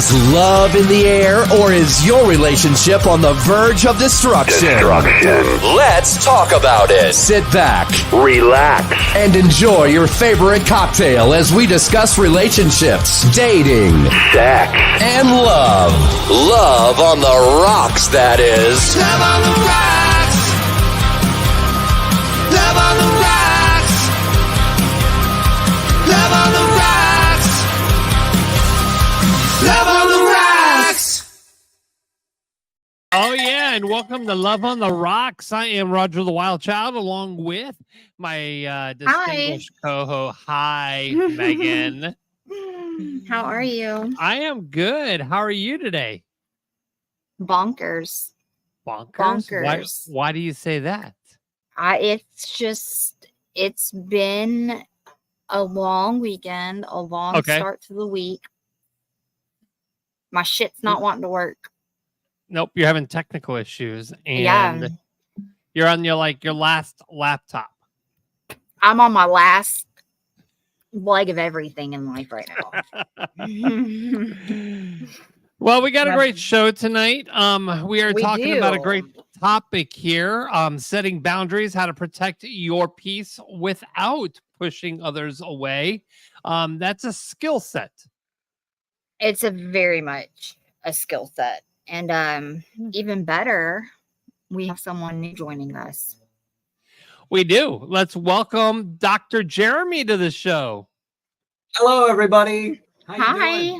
Is love in the air, or is your relationship on the verge of destruction? Let's talk about it. Sit back, relax, and enjoy your favorite cocktail as we discuss relationships, dating, sex, and love. Love on the rocks, that is. Love on the rocks. Love on the rocks. Love on the rocks. Love on the rocks. Oh, yeah, and welcome to Love on the Rocks. I am Roger the Wild Child, along with my distinguished co-host. Hi, Megan. How are you? I am good. How are you today? Bonkers. Bonkers? Why do you say that? It's been a long weekend, a long start to the week. My shit's not wanting to work. Nope, you're having technical issues, and you're on your last laptop. I'm on my last leg of everything in life right now. Well, we got a great show tonight. We are talking about a great topic here, setting boundaries, how to protect your peace without pushing others away. That's a skill set. It's very much a skill set. And even better, we have someone new joining us. We do. Let's welcome Dr. Jeremy to the show. Hello, everybody. Hi.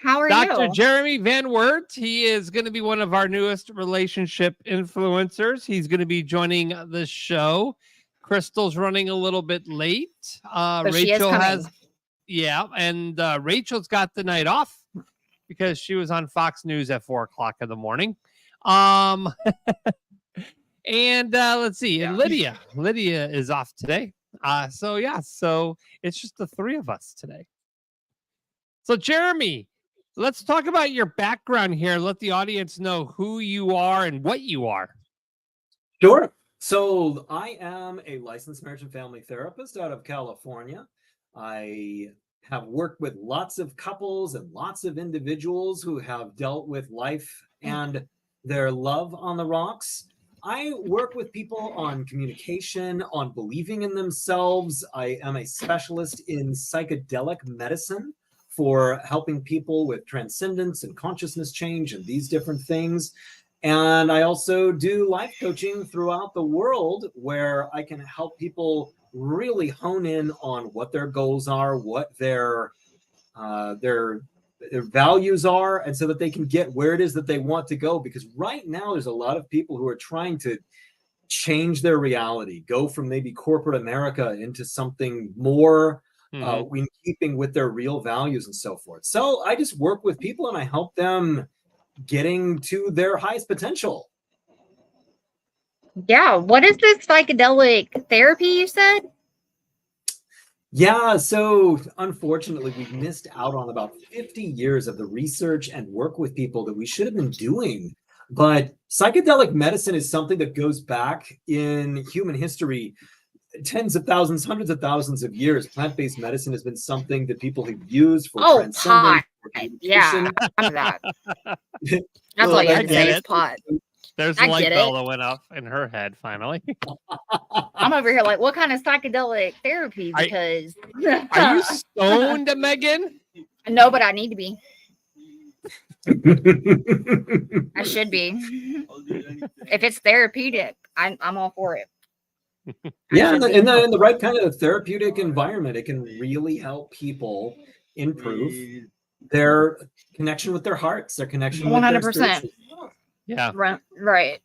How are Dr. you? Jeremy Van Wert. He is going to be one of our newest relationship influencers. He's going to be joining the show. Crystal's running a little bit late. Rachel and Rachel's got the night off because she was on Fox News at 4:00 in the morning. And let's see. And Lydia is off today. So it's just the three of us today. So Jeremy, let's talk about your background here. Let the audience know who you are and what you are. Sure. So I am a licensed marriage and family therapist out of California. I have worked with lots of couples and lots of individuals who have dealt with life and their love on the rocks. I work with people on communication, on believing in themselves. I am a specialist in psychedelic medicine for helping people with transcendence and consciousness change and these different things. And I also do life coaching throughout the world where I can help people really hone in on what their goals are, what their values are, and so that they can get where it is that they want to go. Because right now there's a lot of people who are trying to change their reality, go from maybe corporate America into something more in keeping with their real values and so forth. So I just work with people and I help them getting to their highest potential. Yeah. What is this psychedelic therapy you said? Yeah, so unfortunately, we've missed out on about 50 years of the research and work with people that we should have been doing. But psychedelic medicine is something that goes back in human history, tens of thousands, hundreds of thousands of years. Plant-based medicine has been something that people have used for transcendence. Yeah, I'm that. That's all you have to say is pot. There's a light bell that went off in her head finally. I'm over here like, what kind of psychedelic therapy? Because are you stoned, Megan? No, but I need to be. I should be. If it's therapeutic, I'm all for it. Yeah, in the right kind of therapeutic environment, it can really help people improve their connection with their hearts, their connection 100%. with their 100%. Yeah. Right.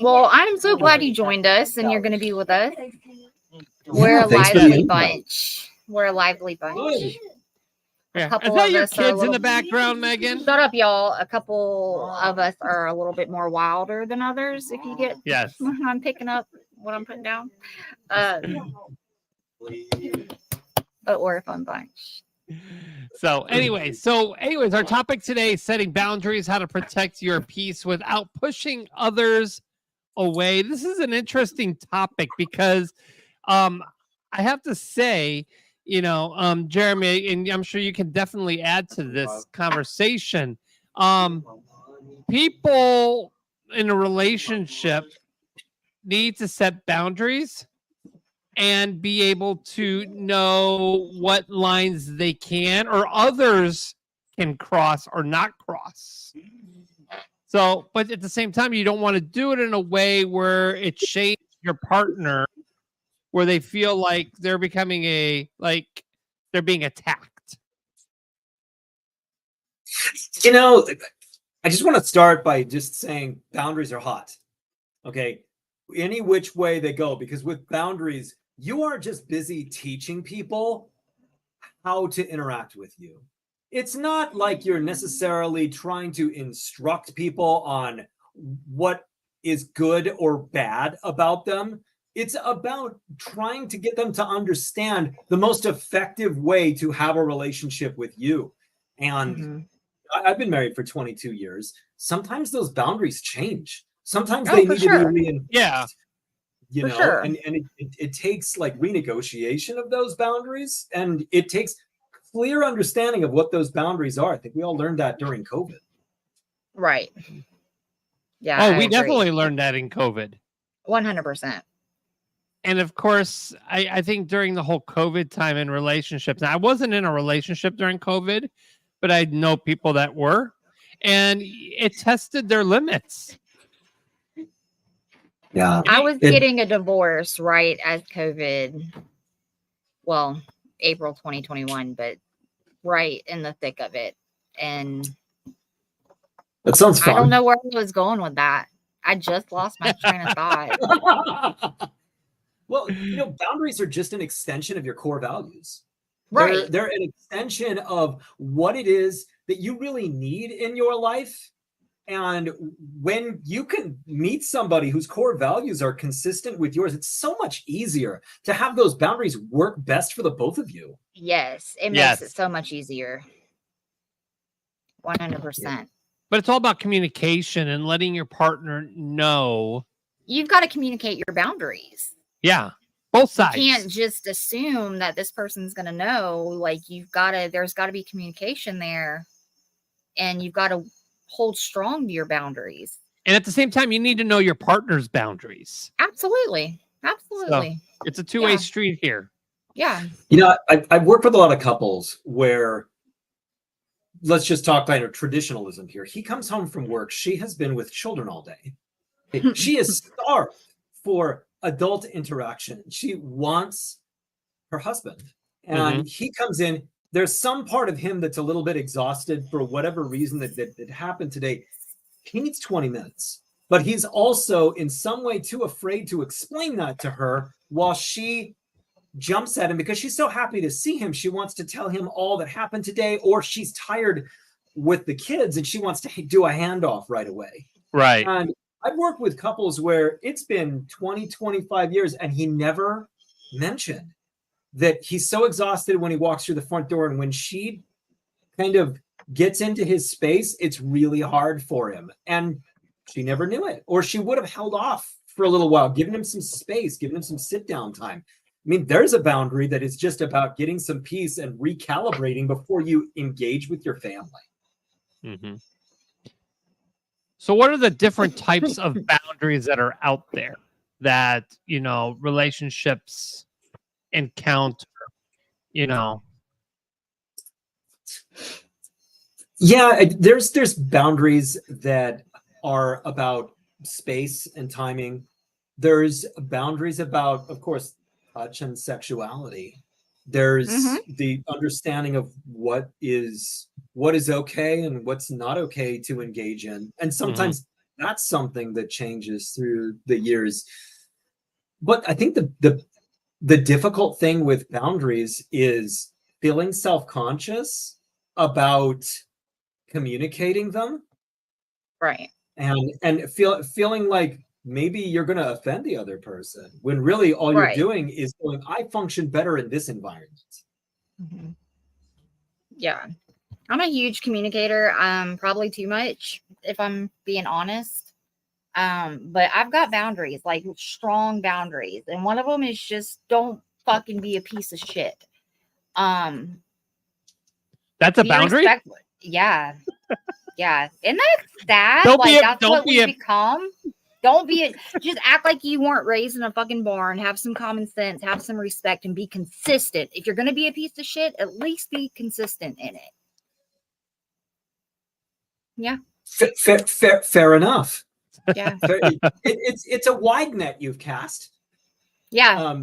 Well, I'm so glad you joined us and you're going to be with us. We're a lively bunch. We're a lively bunch. Yeah. Is that your kids in the background, Megan? Shut up, y'all. A couple of us are a little bit more wilder than others, if you get I'm picking up what I'm putting down. But we're a fun bunch. So anyways, our topic today is setting boundaries, how to protect your peace without pushing others away. This is an interesting topic because I have to say Jeremy, and I'm sure you can definitely add to this conversation. People in a relationship need to set boundaries and be able to know what lines they can or others can cross or not cross. So, but at the same time, you don't want to do it in a way where it shapes your partner, where they feel like they're becoming they're being attacked. I just want to start by just saying boundaries are hot. Okay. Any which way they go, because with boundaries, you are just busy teaching people how to interact with you. It's not like you're necessarily trying to instruct people on what is good or bad about them. It's about trying to get them to understand the most effective way to have a relationship with you. And I've been married for 22 years. Sometimes those boundaries change. Sometimes they need to be reinforced. Yeah. And it takes like renegotiation of those boundaries, and it takes clear understanding of what those boundaries are. I think we all learned that during COVID. Right. Yeah. Oh, we definitely learned that in COVID. 100%. And of course, I think during the whole COVID time in relationships, now I wasn't in a relationship during COVID, but I know people that were, and it tested their limits. Yeah. I was getting a divorce right as COVID, well, April 2021, but right in the thick of it. And that sounds fun. I don't know where I was going with that. I just lost my train of thought. Well, boundaries are just an extension of your core values. Right. They're an extension of what it is that you really need in your life. And when you can meet somebody whose core values are consistent with yours, it's so much easier to have those boundaries work best for the both of you. Yes, it makes it so much easier. 100%. But it's all about communication and letting your partner know. You've got to communicate your boundaries. Yeah, both sides. You can't just assume that this person's going to know. Like, there's got to be communication there, and you've got to hold strong to your boundaries. And at the same time, you need to know your partner's boundaries. Absolutely. So it's a two-way street here. Yeah. I've worked with a lot of couples where, let's just talk kind of traditionalism here. He comes home from work. She has been with children all day. She is starved for adult interaction. She wants her husband. And he comes in. There's some part of him that's a little bit exhausted for whatever reason that happened today. He needs 20 minutes, but he's also in some way too afraid to explain that to her while she jumps at him because she's so happy to see him. She wants to tell him all that happened today, or she's tired with the kids and she wants to do a handoff right away. Right. And I've worked with couples where it's been 20, 25 years and he never mentioned that he's so exhausted when he walks through the front door, and when she kind of gets into his space, it's really hard for him. And she never knew it, or she would have held off for a little while, giving him some space, giving him some sit down time. I mean, there's a boundary that is just about getting some peace and recalibrating before you engage with your family. Mm-hmm. So what are the different types of boundaries that are out there that, relationships encounter, Yeah, there's boundaries that are about space and timing. There's boundaries about, of course, touch and sexuality. There's the understanding of what is okay and what's not okay to engage in. And sometimes that's something that changes through the years. But I think the difficult thing with boundaries is feeling self-conscious about communicating them. Right. And feeling like maybe you're going to offend the other person when really all you're doing is going, I function better in this environment. Yeah. I'm a huge communicator. Probably too much, if I'm being honest. But I've got boundaries, like strong boundaries. And one of them is just don't fucking be a piece of shit. That's a boundary. Yeah. Yeah. Isn't that sad? Don't like be a, that's don't what be we a, become. Don't be just act like you weren't raised in a fucking barn. Have some common sense, have some respect, and be consistent. If you're gonna be a piece of shit, at least be consistent in it. Yeah. Fair enough. Yeah. It's a wide net you've cast. Yeah.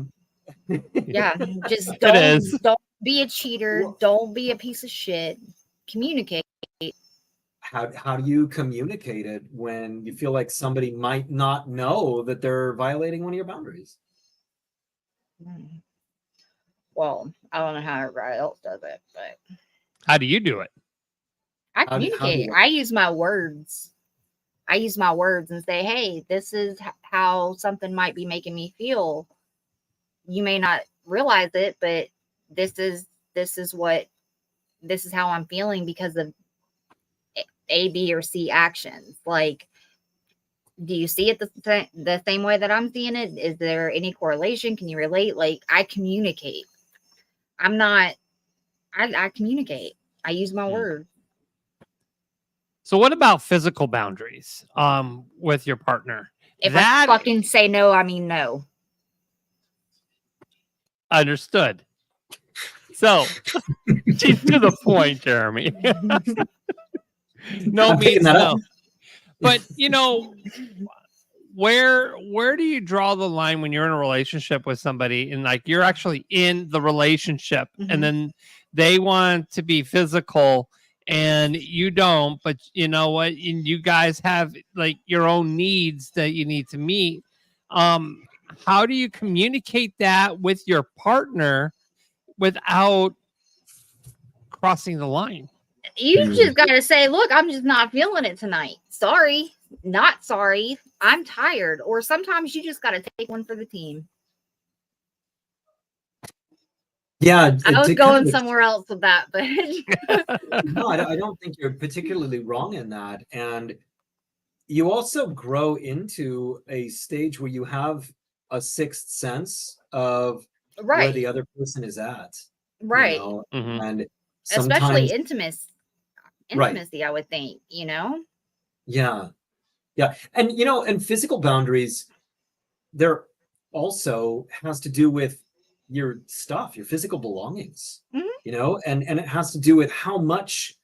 Yeah. Just don't be a cheater. Don't be a piece of shit. Communicate. How do you communicate it when you feel like somebody might not know that they're violating one of your boundaries? Well, I don't know how everybody else does it, but how do you do it? I communicate. I use my words. I use my words and say, hey, this is how something might be making me feel. You may not realize it, but this is how I'm feeling because of A, B, or C actions. Like, do you see it the same way that I'm seeing it? Is there any correlation? Can you relate? Like, I communicate. I communicate. I use my words. So what about physical boundaries with your partner? If I fucking say no, I mean no. Understood. So she's to the point, Jeremy. No means no. But you know, where do you draw the line when you're in a relationship with somebody and like you're actually in the relationship and then they want to be physical and you don't, but you know what, and you guys have like your own needs that you need to meet. How do you communicate that with your partner without crossing the line? You just got to say, look, I'm just not feeling it tonight. Sorry, not sorry. I'm tired. Or sometimes you just got to take one for the team. Yeah. I was going somewhere else with that, but no, I don't think you're particularly wrong in that. And you also grow into a stage where you have a sixth sense of where the other person is at. Right. You know? And especially intimacy, I would think, you know? Yeah. Yeah. And, you know, and physical boundaries, there also has to do with your stuff, your physical belongings, you know, and it has to do with how much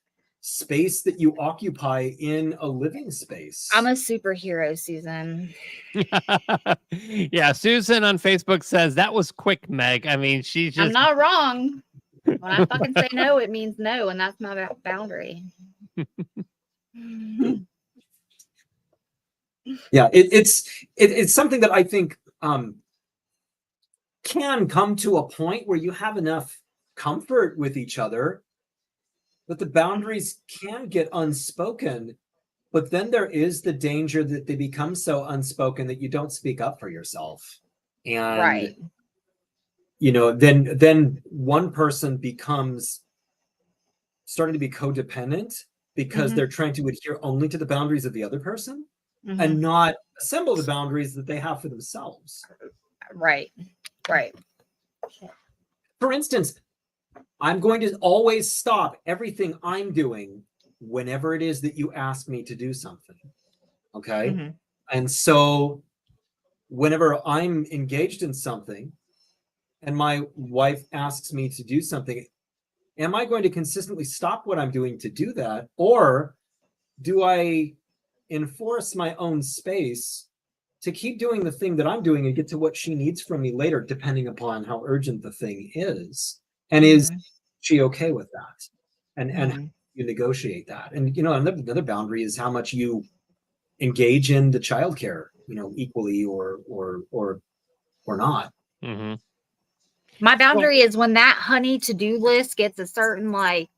space that you occupy in a living space. I'm a superhero, Susan. Yeah, Susan on Facebook says that was quick, Meg. I mean, she's just... I'm not wrong. When I fucking say no, it means no, and that's my boundary. Yeah, it's something that I think can come to a point where you have enough comfort with each other that the boundaries can get unspoken, but then there is the danger that they become so unspoken that you don't speak up for yourself. And you know, then one person becomes starting to be codependent because they're trying to adhere only to the boundaries of the other person and not assemble the boundaries that they have for themselves. Right. For instance, I'm going to always stop everything I'm doing whenever it is that you ask me to do something. Okay. And so whenever I'm engaged in something and my wife asks me to do something, am I going to consistently stop what I'm doing to do that? Or do I enforce my own space to keep doing the thing that I'm doing and get to what she needs from me later, depending upon how urgent the thing is? And is she okay with that? And you negotiate that. And, you know, another boundary is how much you engage in the childcare, you know, equally or not. My boundary is when that honey to-do list gets a certain like,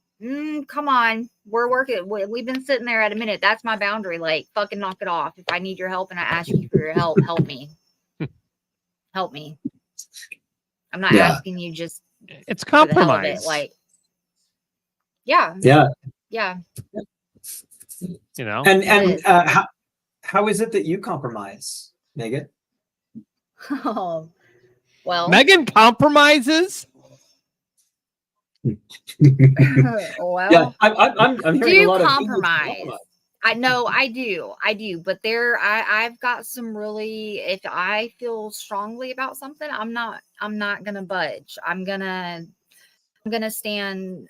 come on, we're working. We've been sitting there at a minute. That's my boundary. Like, fucking knock it off. If I need your help and I ask you for your help, help me. Help me. I'm not asking you just. It's compromise. Like, yeah. You know. And how is it that you compromise, Megan? Oh, well, Megan compromises. Well, Yeah, I'm hearing a do lot compromise. of I know I do, but I've got some really, if I feel strongly about something, I'm not gonna budge. I'm gonna stand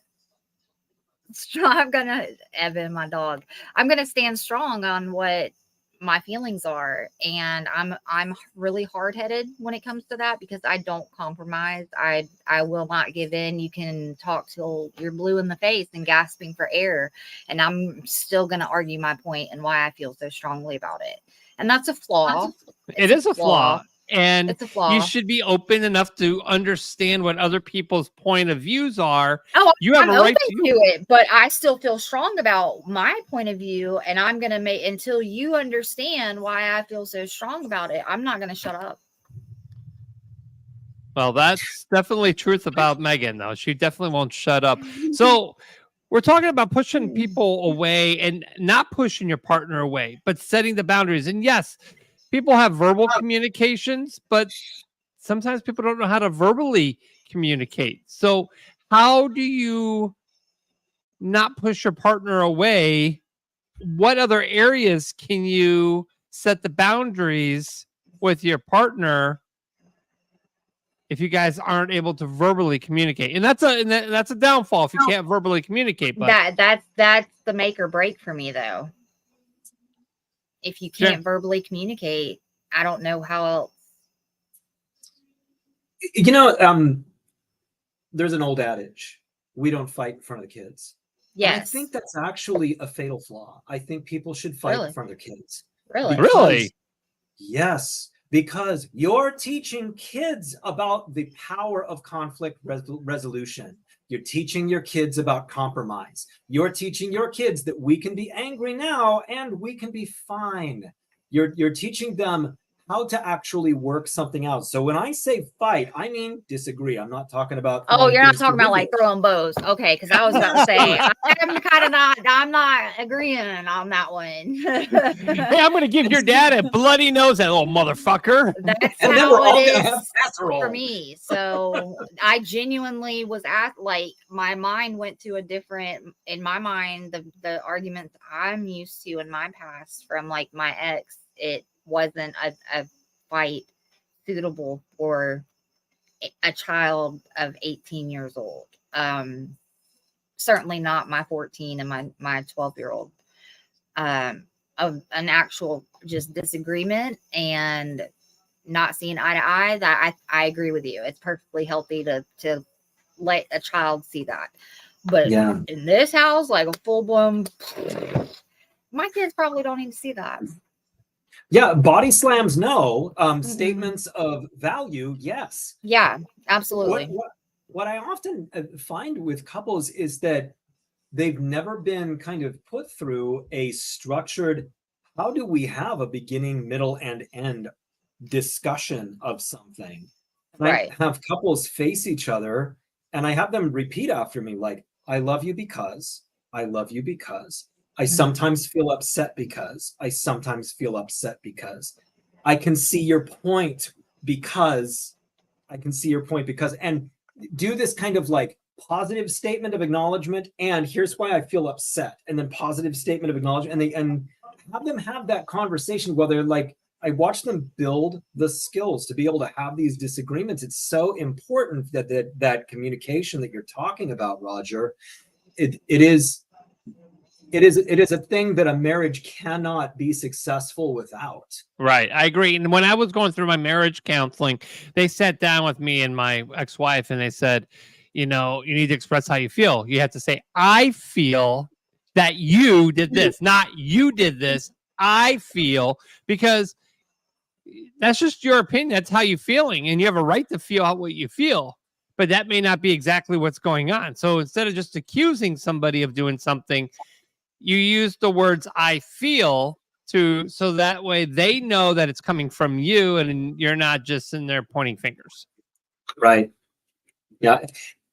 strong. I'm gonna Evan, my dog. I'm gonna stand strong on what my feelings are, and I'm really hard headed when it comes to that because I don't compromise. I will not give in. You can talk till you're blue in the face and gasping for air, and I'm still gonna argue my point and why I feel so strongly about it. And that's a flaw. It is a flaw. And It's a flaw. you should be open enough to understand what other people's point of views are. Oh, You have I'm a right open to it, but I still feel strong about my point of view, and I'm gonna make until you understand why I feel so strong about it. I'm not gonna shut up. Well, that's definitely truth about Megan, though. She definitely won't shut up. So we're talking about pushing people away and not pushing your partner away, but setting the boundaries. And yes, people have verbal communications, but sometimes people don't know how to verbally communicate. So how do you not push your partner away? What other areas can you set the boundaries with your partner if you guys aren't able to verbally communicate? And that's a downfall if you can't verbally communicate. But That's the make or break for me, though. If you can't verbally communicate, I don't know how else. You know, there's an old adage: we don't fight in front of the kids. Yes. And I think that's actually a fatal flaw. I think people should fight in front of their kids. Really? Yes, because you're teaching kids about the power of conflict resolution. You're teaching your kids about compromise. You're teaching your kids that we can be angry now and we can be fine. You're teaching them how to actually work something out. So when I say fight, I mean disagree. I'm not talking about. Oh, you're not talking about like throwing bows. Okay, because I was about to say I'm not agreeing on that one. Hey, I'm gonna give your dad a bloody nose, that little motherfucker. That's and how we're all gonna have casserole for me. So I genuinely was like my mind went to a different, in my mind, the arguments I'm used to in my past from like my ex, it wasn't a fight suitable for a child of 18 years old. Certainly not my 14 and my 12-year-old. Of an actual just disagreement and not seeing eye to eye, that I agree with you. It's perfectly healthy to let a child see that. But in this house, like a full-blown, my kids probably don't even see that. Yeah, body slams, no. Statements of value, yes. Yeah, absolutely. What I often find with couples is that they've never been kind of put through a structured, how do we have a beginning, middle, and end discussion of something? Right. I have couples face each other and I have them repeat after me, like, I love you because, I love you because. I sometimes feel upset because, I sometimes feel upset because. I can see your point because, I can see your point because, and do this kind of like positive statement of acknowledgement, and here's why I feel upset, and then positive statement of acknowledgement, and have them have that conversation where they're like, I watch them build the skills to be able to have these disagreements. It's so important that communication that you're talking about, Roger. It is a thing that a marriage cannot be successful without. Right. I agree. And when I was going through my marriage counseling, they sat down with me and my ex-wife and they said, you know, you need to express how you feel. You have to say, I feel that you did this, not you did this. I feel, because that's just your opinion. That's how you're feeling. And you have a right to feel what you feel, but that may not be exactly what's going on. So instead of just accusing somebody of doing something, you use the words I feel so that way they know that it's coming from you and you're not just in there pointing fingers. Right. Yeah.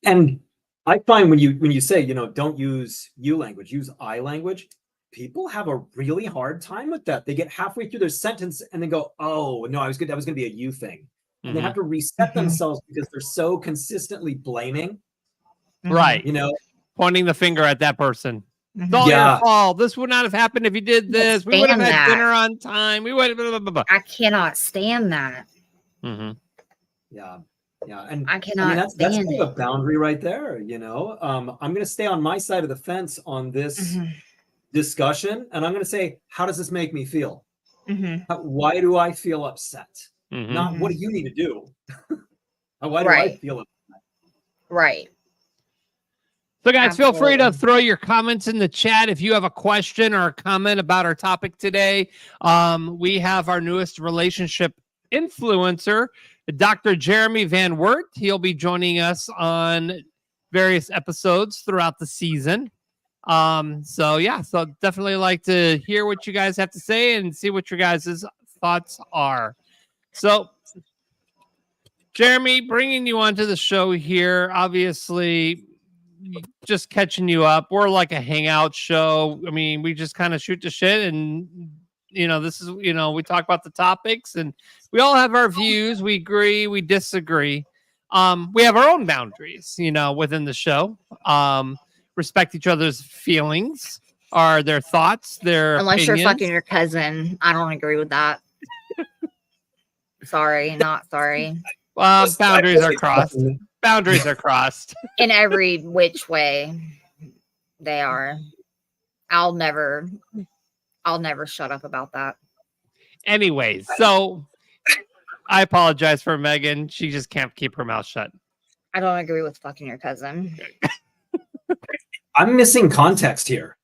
And I find when you say, you know, don't use you language, use I language, people have a really hard time with that. They get halfway through their sentence and then go, oh, no, that was going to be a you thing. And they have to reset themselves because they're so consistently blaming. Right. You know, pointing the finger at that person. It's all Yeah. your fault. This would not have happened if you did this. We would have stand had that. dinner on time. We would have blah, blah, blah, blah. I cannot stand that. Yeah. And I I cannot mean, that's stand kind of it. a boundary right there, you know. I'm going to stay on my side of the fence on this discussion, and I'm going to say, how does this make me feel? Why do I feel upset? Not what do you need to do? Why do I feel upset? Right. So, guys, feel free to throw your comments in the chat if you have a question or a comment about our topic today. We have our newest relationship influencer, Dr. Jeremy Van Wert. He'll be joining us on various episodes throughout the season. So definitely like to hear what you guys have to say and see what your guys' thoughts are. So, Jeremy, bringing you onto the show here, obviously just catching you up. We're like a hangout show. I mean, we just kind of shoot the shit and, this is, we talk about the topics and we all have our views. We agree, we disagree. We have our own boundaries, within the show. Respect each other's feelings, or their thoughts, their Unless opinions. you're fucking your cousin. I don't agree with that. Sorry, not sorry. Boundaries are crossed. Boundaries are crossed. In every which way they are. I'll never shut up about that. Anyways, so I apologize for Megan. She just can't keep her mouth shut. I don't agree with fucking your cousin. I'm missing context here.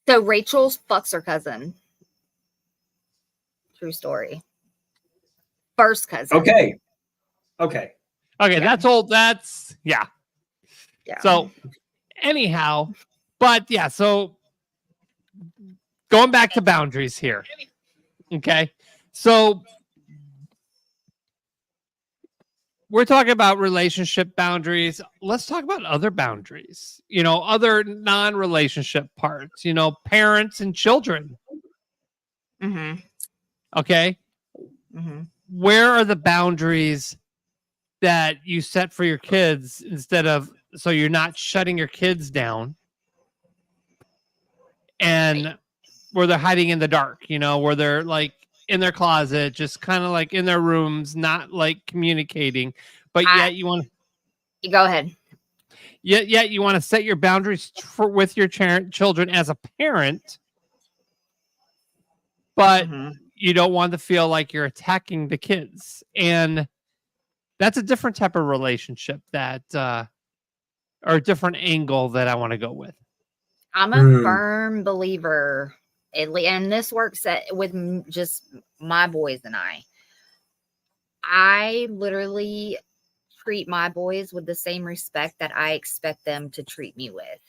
So Rachel fucks her cousin. True story. First cousin. Okay. That's old. That's yeah. So anyhow, but yeah, so going back to boundaries here. Okay. So we're talking about relationship boundaries. Let's talk about other boundaries, other non-relationship parts, parents and children. Okay. Where are the boundaries that you set for your kids instead of, so you're not shutting your kids down and where they're hiding in the dark, where they're like in their closet, just kind of like in their rooms, not like communicating, but yet you want to go ahead. Yet you want to set your boundaries with your children as a parent, but you don't want to feel like you're attacking the kids. And that's a different type of relationship that, or a different angle that I want to go with. I'm a firm believer, and this works with just my boys and I. I literally treat my boys with the same respect that I expect them to treat me with.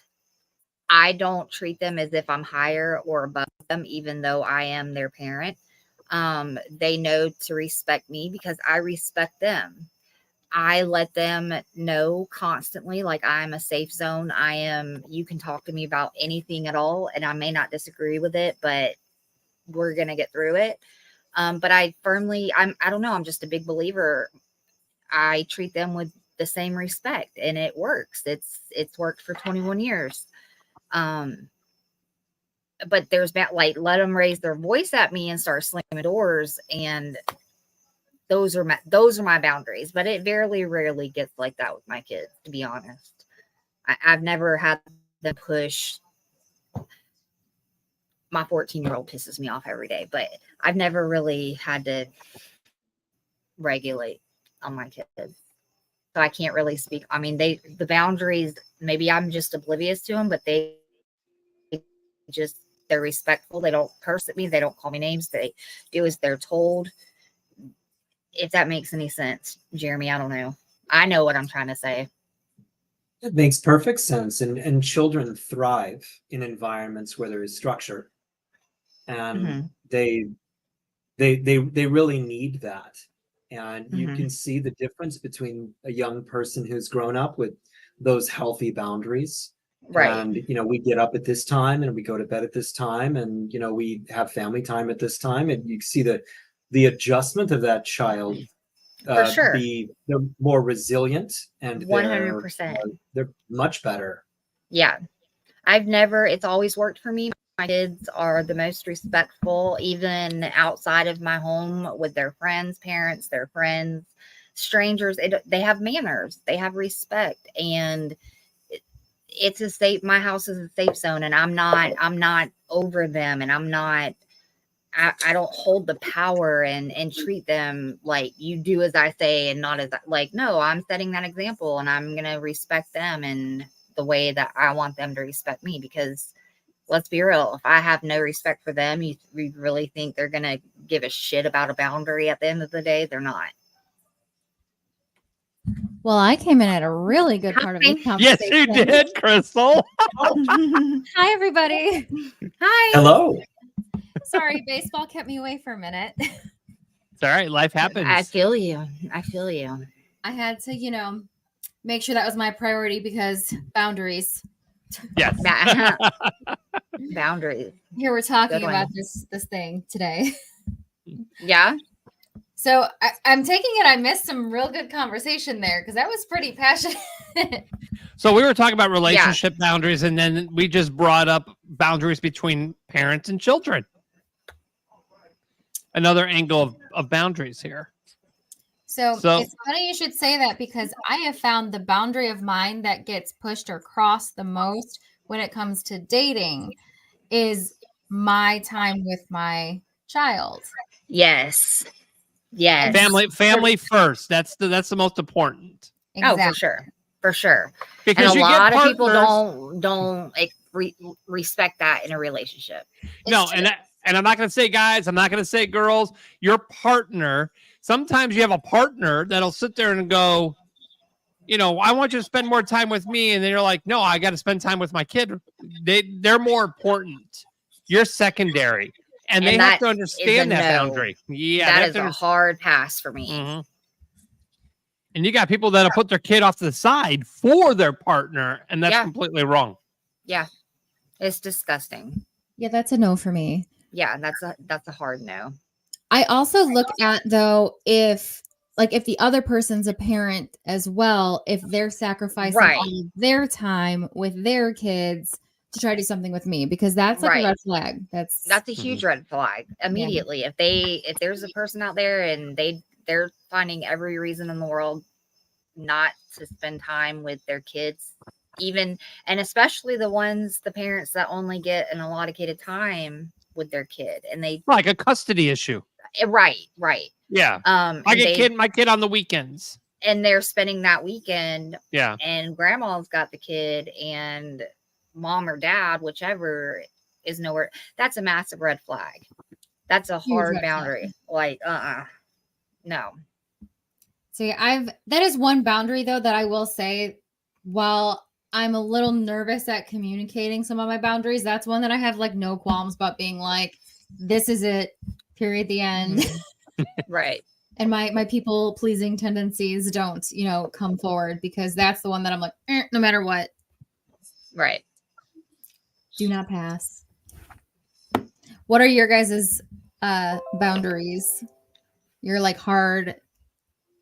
I don't treat them as if I'm higher or above them, even though I am their parent. They know to respect me because I respect them. I let them know constantly, like, I'm a safe zone. You can talk to me about anything at all, and I may not disagree with it, but we're going to get through it. But I don't know, I'm just a big believer. I treat them with the same respect, and it works. It's worked for 21 years. But there's that, like, let them raise their voice at me and start slamming doors, and those are my boundaries. But it very rarely gets like that with my kids, to be honest. I've never had them push. My 14-year-old pisses me off every day, but I've never really had to regulate on my kids. So I can't really speak. I mean, the boundaries, maybe I'm just oblivious to them, but they're respectful. They don't curse at me. They don't call me names. They do as they're told. If that makes any sense, Jeremy, I don't know. I know what I'm trying to say. It makes perfect sense. And children thrive in environments where there is structure. And they really need that. And you can see the difference between a young person who's grown up with those healthy boundaries. Right. And, we get up at this time and we go to bed at this time, and, we have family time at this time. And you see the adjustment of that child For sure. they're more resilient and 100%. they're much better. Yeah. It's always worked for me. My kids are the most respectful, even outside of my home with their friends, parents, their friends, strangers. They have manners, they have respect, and it's a safe, my house is a safe zone, and I'm not over them, and I don't hold the power and treat them like you do as I say and not as like, no, I'm setting that example, and I'm going to respect them in the way that I want them to respect me, because let's be real, if I have no respect for them, you really think they're going to give a shit about a boundary at the end of the day? They're not. Well, I came in at a really good part of the conversation. Yes, you did, Crystal. Hi, everybody. Hi. Hello. Sorry, baseball kept me away for a minute. It's all right. Life happens. I feel you. I had to, make sure that was my priority, because boundaries. Yes. Boundaries. Here we're talking Good one. about this thing today. Yeah. So I'm taking it I missed some real good conversation there, because that was pretty passionate. So we were talking about relationship boundaries, and then we just brought up boundaries between parents and children. Another angle of boundaries here. So it's funny you should say that, because I have found the boundary of mine that gets pushed or crossed the most when it comes to dating is my time with my child. Yes. Family first. That's the most important. Exactly. Oh, for sure. Because and a lot of people partners- don't respect that in a relationship. And I'm not going to say guys, I'm not going to say girls, your partner. Sometimes you have a partner that'll sit there and go, I want you to spend more time with me. And then you're like, no, I got to spend time with my kid. They're more important. You're secondary. And they have to understand that boundary. Yeah. That is a hard pass for me. Mm-hmm. And you got people that'll put their kid off to the side for their partner. And that's completely wrong. Yeah. It's disgusting. Yeah, that's a no for me. Yeah, that's a hard no. I also look at, though, if the other person's a parent as well, if they're sacrificing all of their time with their kids to try to do something with me, because that's like a red flag. That's a huge red flag immediately. Yeah. If there's a person out there and they're finding every reason in the world not to spend time with their kids, even, and especially the parents that only get an allocated time with their kid, and they like a custody issue. Right. Yeah. My kid on the weekends. And they're spending that weekend. Yeah. And grandma's got the kid, and mom or dad, whichever, is nowhere. That's a massive red flag. That's a hard boundary. Like, no. So that is one boundary, though, that I will say, while I'm a little nervous at communicating some of my boundaries, that's one that I have like no qualms about being like, this is it, period, the end. Right. And my people pleasing tendencies don't, come forward, because that's the one that I'm like, no matter what. Right. Do not pass. What are your guys' boundaries? Your like hard,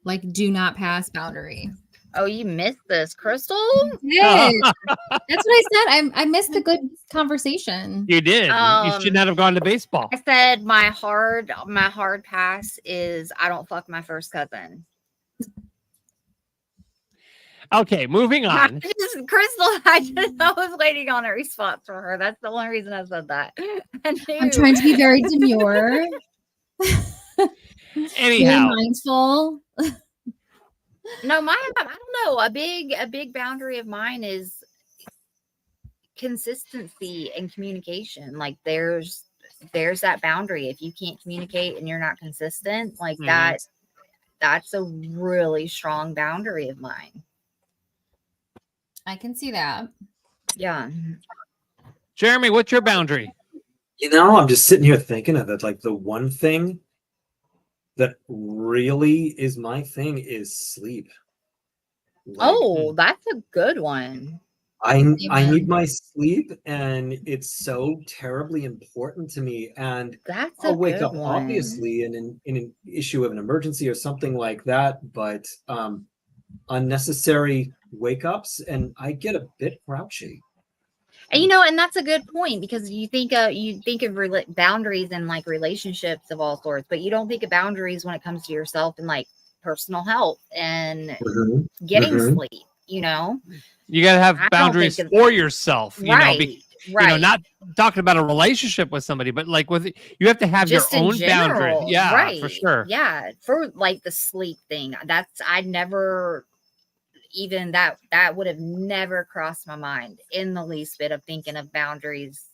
like do not pass boundary. Oh, you missed this, Crystal? Yes. That's what I said. I missed a good conversation. You did. You should not have gone to baseball. I said my hard pass is I don't fuck my first cousin. Okay, moving on. Crystal, I was waiting on a response from her. That's the only reason I said that. I'm trying to be very demure. Anyhow. Really mindful. No, I don't know. A big boundary of mine is consistency and communication. Like there's that boundary. If you can't communicate and you're not consistent, like that's a really strong boundary of mine. I can see that. Yeah. Jeremy, what's your boundary? I'm just sitting here thinking of it. Like the one thing that really is my thing is sleep. That's a good one. I Amen. need my sleep, and it's so terribly important to me. And That's a I'll wake good up one. obviously in an issue of an emergency or something like that, but unnecessary wake ups, and I get a bit grouchy. And and that's a good point, because you think of boundaries and like relationships of all sorts, but you don't think of boundaries when it comes to yourself and like personal health and getting sleep. You got to have boundaries for yourself. Right. Not talking about a relationship with somebody, but like you have to have just your own boundary. Yeah, right. for sure. Yeah, for like the sleep thing. I never even that would have never crossed my mind in the least bit of thinking of boundaries,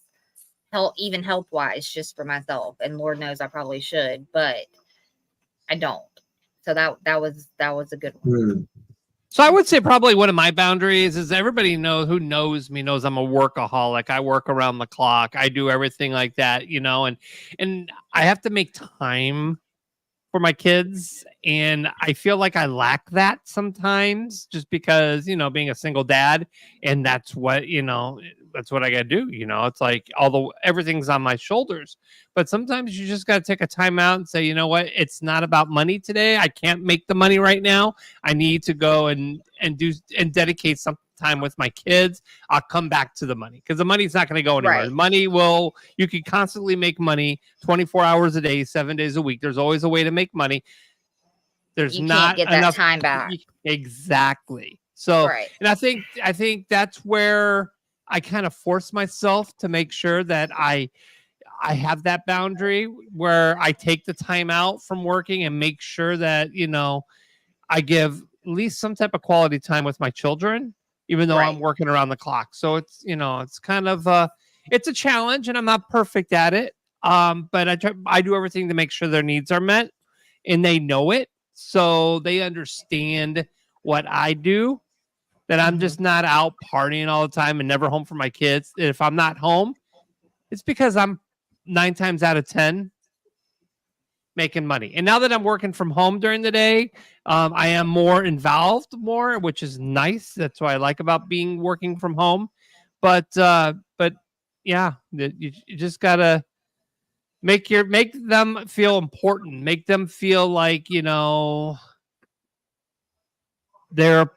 even health wise, just for myself. And Lord knows I probably should, but I don't. So that was a good one. So I would say probably one of my boundaries is everybody who knows me knows I'm a workaholic. I work around the clock. I do everything like that, and I have to make time for my kids, and I feel like I lack that sometimes, just because being a single dad, and that's what I gotta do. It's like although everything's on my shoulders, but sometimes you just gotta take a time out and say, you know what, it's not about money today. I can't make the money right now. I need to go and dedicate some time with my kids. I'll come back to the money, because the money's not going to go anywhere. Right. Money you can constantly make money 24 hours a day, 7 days a week. There's always a way to make money. There's you not can't get enough that time back. Exactly. So, right. And I think that's where I kind of force myself to make sure that I have that boundary where I take the time out from working and make sure that, I give at least some type of quality time with my children, even though I'm working around the clock. So it's, it's kind of it's a challenge, and I'm not perfect at it. But I do everything to make sure their needs are met, and they know it. So they understand what I do, that I'm just not out partying all the time and never home for my kids. If I'm not home, it's because I'm 9 times out of 10 making money. And now that I'm working from home during the day, I am more involved which is nice. That's what I like about working from home. But yeah, you just gotta make them feel important. Make them feel like they're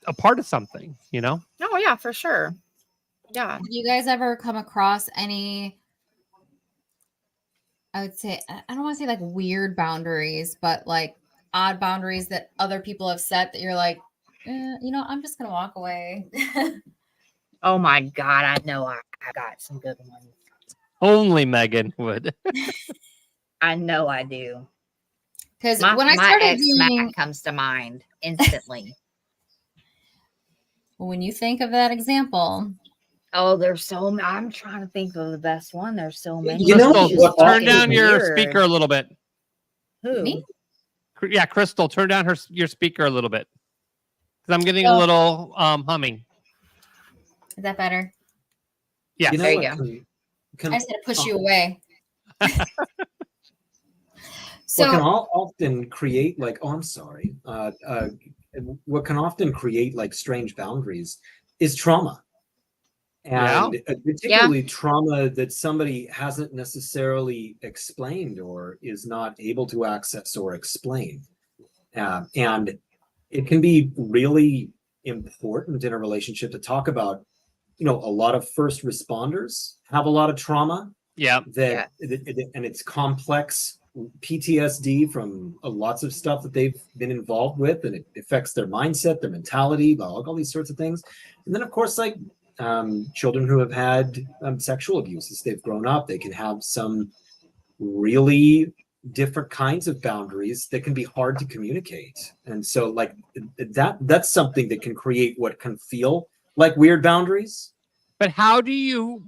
a part of something. Oh yeah, for sure. Yeah. Have you guys ever come across any, I would say, I don't want to say like weird boundaries, but like odd boundaries that other people have set that you're like, I'm just going to walk away? Oh my God. I know I got some good ones. Only Megan would. I know I do. Because when I started doing, comes to mind instantly. When you think of that example. Oh, there's so many. I'm trying to think of the best one. There's so many. Crystal, turn down your speaker a little bit. Who? Me? Yeah, Crystal, turn down your speaker a little bit, because I'm getting a little humming. Is that better? Yeah, there you go. I just had to push you away. So what can often create like, I'm sorry. What can often create like strange boundaries is trauma. And particularly trauma that somebody hasn't necessarily explained or is not able to access or explain. And it can be really important in a relationship to talk about, a lot of first responders have a lot of trauma. Yeah. And it's complex PTSD from lots of stuff that they've been involved with, and it affects their mindset, their mentality, all these sorts of things. And then, of course, like children who have had sexual abuse as they've grown up, they can have some really different kinds of boundaries that can be hard to communicate. And so like that's something that can create what can feel like weird boundaries. But how do you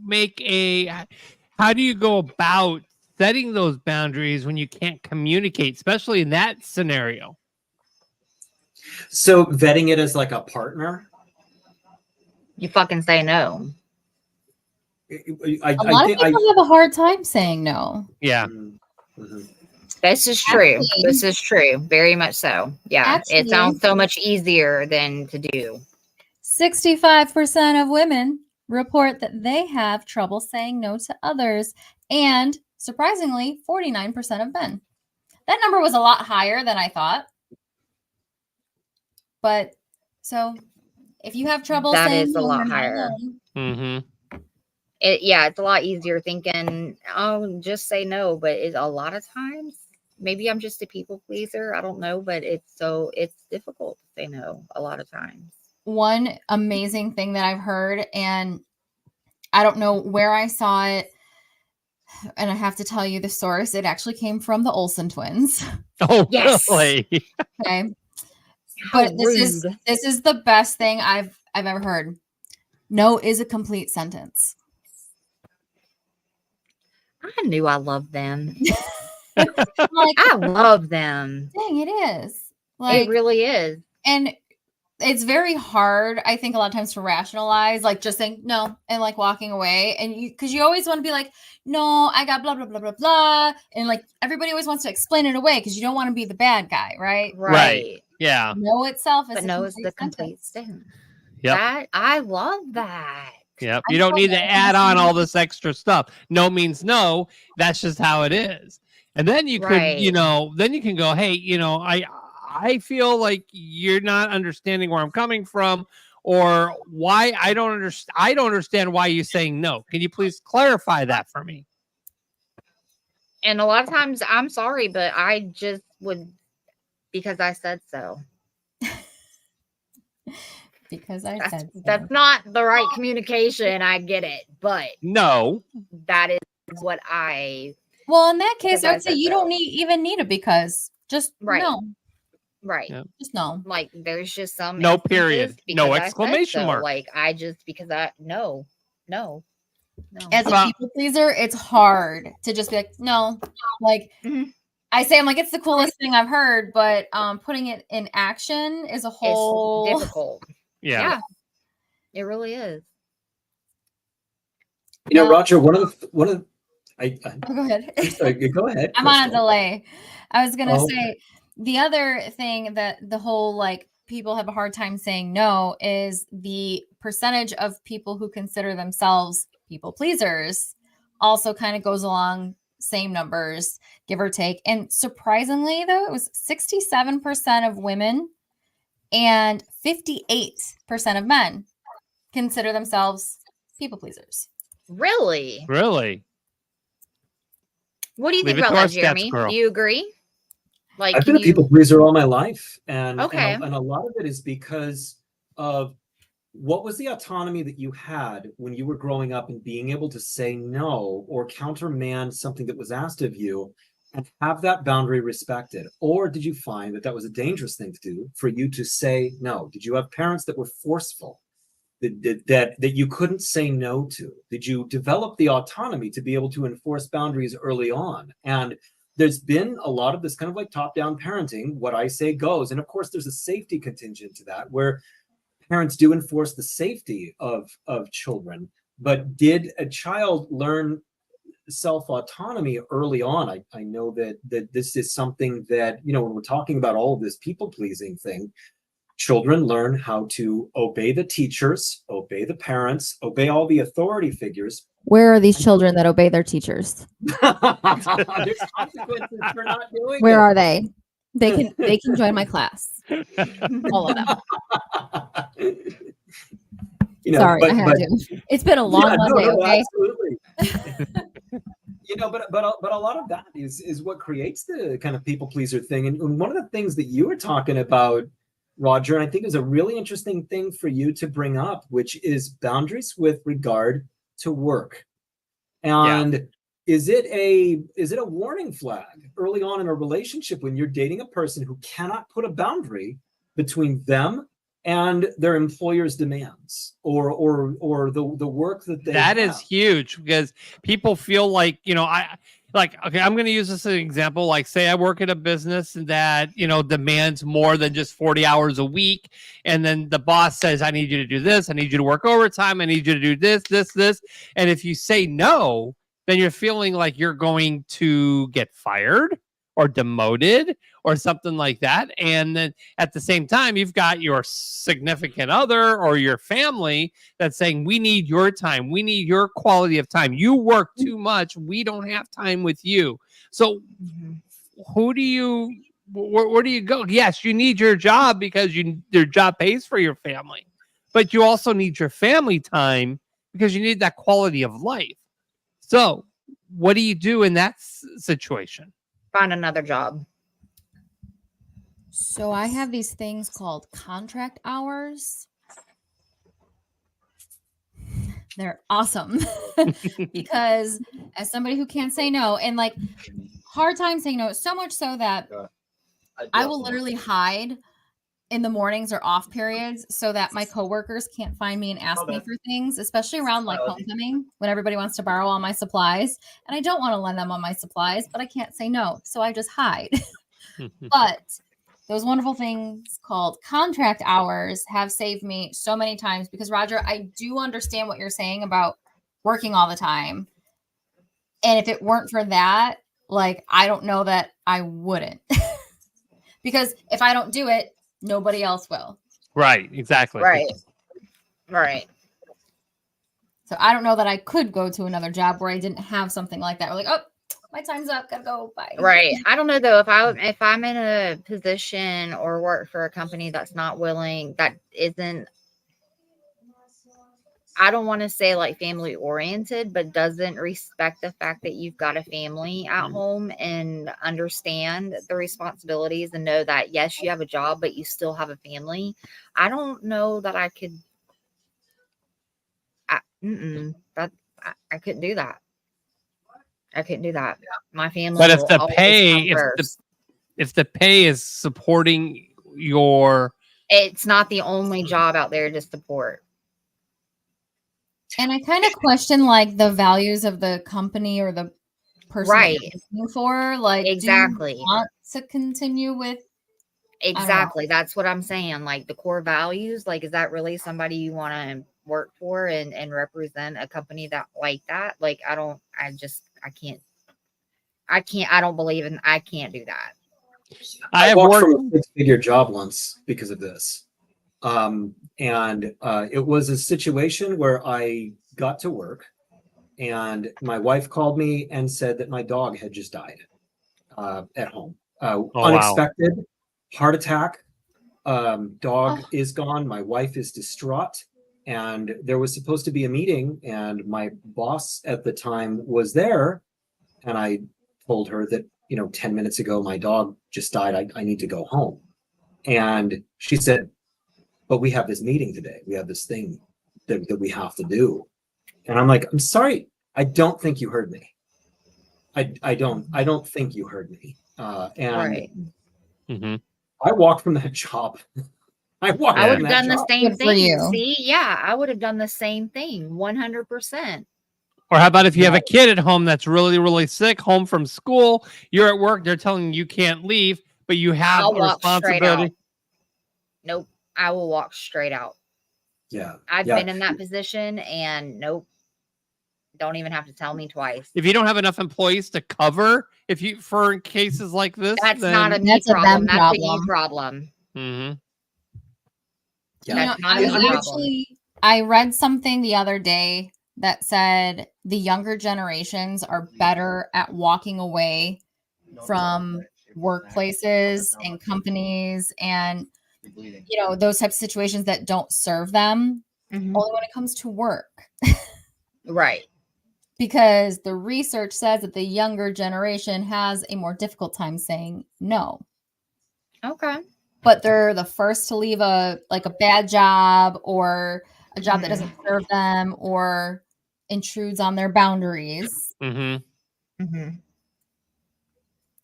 go about setting those boundaries when you can't communicate, especially in that scenario? So vetting it as like a partner. You fucking say no. A lot of people have a hard time saying no. Yeah. Mm-hmm. This is true. This is true. Very much so. Yeah. It sounds so much easier than to do. 65% of women report that they have trouble saying no to others, and surprisingly, 49% of men. That number was a lot higher than I thought. But so if you have trouble That saying is a no, lot you're not higher. alone. Mm-hmm. It's a lot easier thinking, oh, just say no. But a lot of times, maybe I'm just a people pleaser. I don't know, but it's difficult to say no a lot of times. One amazing thing that I've heard, and I don't know where I saw it, and I have to tell you the source. It actually came from the Olsen twins. Oh, Yes. really? Okay. How But this is the best thing I've ever heard. No is a complete sentence. I knew I loved them. Like, I love them. dang, it is. Like, It really is. and it's very hard, I think, a lot of times to rationalize, like just saying no and like walking away. And because you always want to be like, no, I got blah, blah, blah, blah, blah. And like everybody always wants to explain it away because you don't want to be the bad guy, right? Right. Yeah. No itself is But a no is complete the complete sentence. sentence. Yep. That I love that. Yep. I'm You don't so need to glad add you on all said this extra stuff. No means no. That's just how it is. And then you could, Right. then you can go, hey, I feel like you're not understanding where I'm coming from, or why I don't understand why you're saying no. Can you please clarify that for me? And a lot of times I'm sorry, but I just would, because I said so. because I said so. That's not the right communication. I get it, but No. that is what I. Well, in that case, Because I I'd say said you so. don't even need it because just Right. no. Right. Yeah. Just no. Like there's just some No instances period. because No I said exclamation so. mark. Like I just because I no. As a people pleaser, it's hard to just be like, no. Like Mhm. I say, I'm like, it's the coolest thing I've heard, but putting it in action is a whole It's difficult. Yeah. It really is. You know, No. Roger, one of I Oh, go ahead. I'm sorry, go ahead. I'm on a Crystal. delay. I was gonna Oh, say the other thing that the whole like people have a hard time saying no is the percentage of people who consider themselves people pleasers also kind of goes along same numbers, give or take. And surprisingly, though, it was 67% of women and 58% of men consider themselves people pleasers. Really? Really? What do you Leave think it about to our that, stats Jeremy? girl. Do you agree? Like, I've can been a you? people pleaser all my life, and Okay. and a lot of it is because of what was the autonomy that you had when you were growing up and being able to say no or countermand something that was asked of you and have that boundary respected? Or did you find that that was a dangerous thing to do for you to say no? Did you have parents that were forceful, that you couldn't say no to? Did you develop the autonomy to be able to enforce boundaries early on? And there's been a lot of this kind of like top-down parenting, what I say goes. And of course, there's a safety contingent to that, where parents do enforce the safety of children. But did a child learn self-autonomy early on? I know that this is something that, when we're talking about all of this people-pleasing thing, children learn how to obey the teachers, obey the parents, obey all the authority figures. Where are these children that obey their teachers? There's consequences for not doing Where it. are they? They can join my class. All of them. Sorry, I had to. It's been a long Monday. Okay. Absolutely. But a lot of that is what creates the kind of people pleaser thing. And one of the things that you were talking about, Roger, and I think is a really interesting thing for you to bring up, which is boundaries with regard to work. And is it a warning flag early on in a relationship when you're dating a person who cannot put a boundary between them and their employer's demands or the work that they have? Is huge, because people feel like, okay, I'm going to use this as an example. Like, say I work at a business that, demands more than just 40 hours a week. And then the boss says, I need you to do this. I need you to work overtime. I need you to do this. And if you say no, then you're feeling like you're going to get fired or demoted or something like that. And then at the same time, you've got your significant other or your family that's saying, we need your time. We need your quality of time. You work too much. We don't have time with you. So where do you go? Yes, you need your job because your job pays for your family, but you also need your family time because you need that quality of life. So what do you do in that situation? Find another job. So I have these things called contract hours. They're awesome because as somebody who can't say no and like hard time saying no, so much so that I will literally hide in the mornings or off periods so that my coworkers can't find me and ask me for things, especially around like homecoming when everybody wants to borrow all my supplies. And I don't want to lend them all my supplies, but I can't say no. So I just hide. But those wonderful things called contract hours have saved me so many times because, Roger, I do understand what you're saying about working all the time. And if it weren't for that, like, I don't know that I wouldn't. Because if I don't do it, nobody else will. Right, exactly. Right. So I don't know that I could go to another job where I didn't have something like that. We're like, oh, my time's up, gotta go, bye. Right. I don't know though if I'm in a position or work for a company that's not willing, that isn't, I don't want to say like family oriented, but doesn't respect the fact that you've got a family at home and understand the responsibilities and know that yes, you have a job, but you still have a family. I don't know that I could. I couldn't do that. I couldn't do that. My family. But if the pay is supporting your, it's not the only job out there to support. And I kind of question like the values of the company or the person right that you're looking for. Like, exactly. Do you want to continue with? Exactly. That's what I'm saying. Like the core values, like, is that really somebody you want to work for and represent a company that like that? Like, I don't believe in, I can't do that. I walked from a 6-figure job once because of this. And it was a situation where I got to work and my wife called me and said that my dog had just died at home. Unexpected. Wow. Heart attack. Dog is gone. My wife is distraught. And there was supposed to be a meeting and my boss at the time was there. And I told her that, 10 minutes ago, my dog just died. I need to go home. And she said, but we have this meeting today. We have this thing that we have to do. And I'm like, I'm sorry. I don't think you heard me. I don't think you heard me. Right. I walked from that job. I would have done the same thing. See, yeah, I would have done the same thing. 100%. Or how about if you have a kid at home that's really, really sick, home from school, you're at work, they're telling you can't leave, but you have a responsibility. Nope. I will walk straight out. Yeah. I've been in that position and nope. Don't even have to tell me twice. If you don't have enough employees to cover, for cases like this, that's not a me problem. That's a you problem. Mm-hmm. Yeah. I read something the other day that said the younger generations are better at walking away from workplaces and companies and those types of situations that don't serve them only when it comes to work. Right. Because the research says that the younger generation has a more difficult time saying no. Okay. But they're the first to leave a bad job or a job that doesn't serve them or intrudes on their boundaries. Do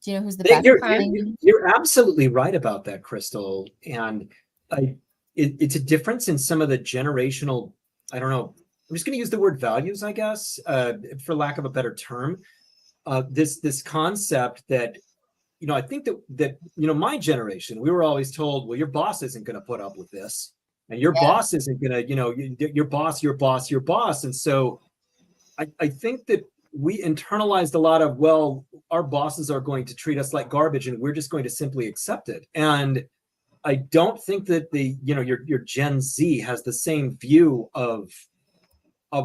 you know who's the best? You're absolutely right about that, Crystal. And it's a difference in some of the generational, I don't know, I'm just going to use the word values, I guess, for lack of a better term. This concept that, I think that my generation, we were always told, well, your boss isn't going to put up with this. And your boss isn't going to, your boss. And so I think that we internalized a lot of, well, our bosses are going to treat us like garbage and we're just going to simply accept it. And I don't think that your Gen Z has the same view of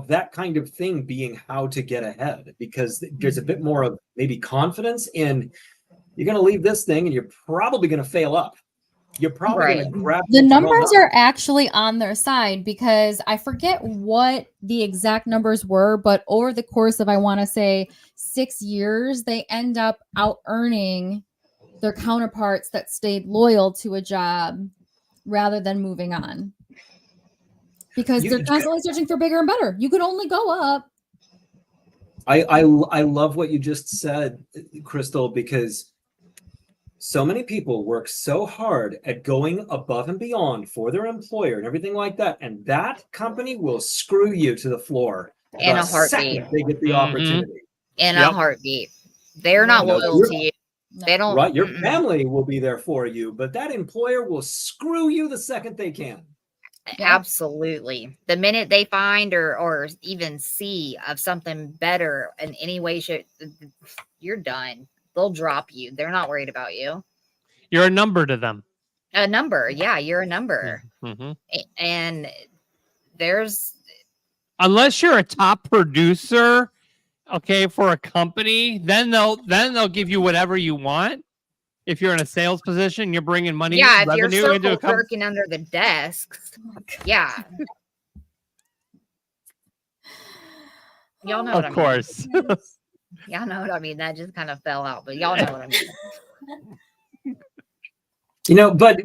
that kind of thing being how to get ahead, because there's a bit more of maybe confidence in, you're going to leave this thing and you're probably going to fail up. You're probably going to grab the numbers are actually on their side, because I forget what the exact numbers were, but over the course of, I want to say 6 years, they end up out earning their counterparts that stayed loyal to a job rather than moving on, because they're constantly searching for bigger and better. You could only go up. I love what you just said, Crystal, because so many people work so hard at going above and beyond for their employer and everything like that, and that company will screw you to the floor in a heartbeat. They get the opportunity. In a heartbeat. They're not loyal to you. They don't. Right, your family will be there for you, but that employer will screw you the second they can. Absolutely. The minute they find or even see of something better in any way, you're done. They'll drop you. They're not worried about you. You're a number to them. A number. Yeah, you're a number. And unless you're a top producer, okay, for a company, then they'll give you whatever you want. If you're in a sales position, you're bringing money. Yeah, if you're circle working under the desks. Yeah. Y'all know what I mean. Of course. Y'all know what I mean. That just kind of fell out, but y'all know what I mean. But